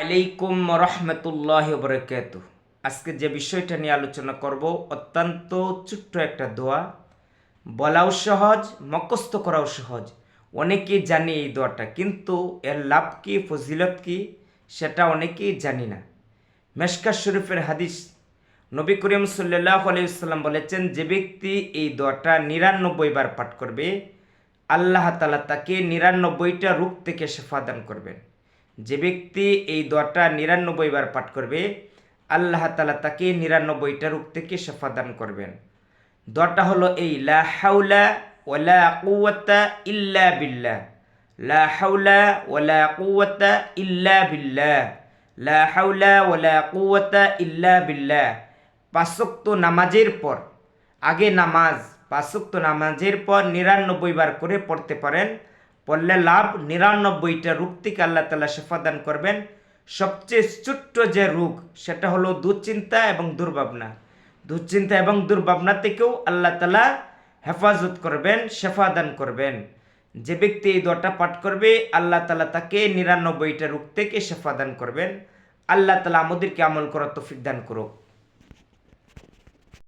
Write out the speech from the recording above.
আলাইকুম রহমতুল্লাহি ওয়া বারাকাতুহু। আজকে যে বিষয়টা নিয়ে আলোচনা করব অত্যন্ত ছোট্ট একটা দোয়া, বলাও সহজ, মুখস্থ করাও সহজ। অনেকেই জানি এই দোয়াটা, কিন্তু এর লাভ কি, ফজিলত কি সেটা অনেকেই জানি না। মেশকাত শরীফের হাদিস, নবী করিম সাল্লাল্লাহু আলাইহি ওয়াসাল্লাম বলেছেন, যে ব্যক্তি এই দোয়াটা ৯৯ বার পাঠ করবে, আল্লাহ তাআলা তাকে ৯৯টা রোগ থেকে শিফা দান করবেন। যে ব্যক্তি এই দোয়াটা ৯৯ বার পাঠ করবে, আল্লাহ তাআলা তাকে ৯৯টা রোগ থেকে শিফা দান করবেন। দোয়াটা হলো এই, লা হাওলা ওয়ালা কুওয়াতা ইল্লা বিল্লাহ, লা হাওলা ওয়ালা কুওয়াতা ইল্লা বিল্লাহ, লা হাওলা ওয়ালা কুওয়াতা ইল্লা বিল্লাহ। ৫ ওয়াক্ত নামাজের পর, আগে নামাজ, ৫ ওয়াক্ত নামাজের পর ৯৯ বার করে পড়তে পারেন। পড়লে লাভ, ৯৯টা রোগ থেকে আল্লাহ তাআলা শিফা দান করবেন। সবচেয়ে ছোট্ট যে রোগ সেটা হলো দুশ্চিন্তা এবং দুর্ভাবনা। দুশ্চিন্তা এবং দুর্ভাবনা থেকেও আল্লাহ তাআলা হেফাজত করবেন, শিফা দান করবেন। যে ব্যক্তি এই দোয়াটা পাঠ করবে, আল্লাহ তাআলা তাকে ৯৯টা রোগ থেকে শিফা দান করবেন। আল্লাহ তাআলা আমাদেরকে আমল করার তৌফিক দান করুক।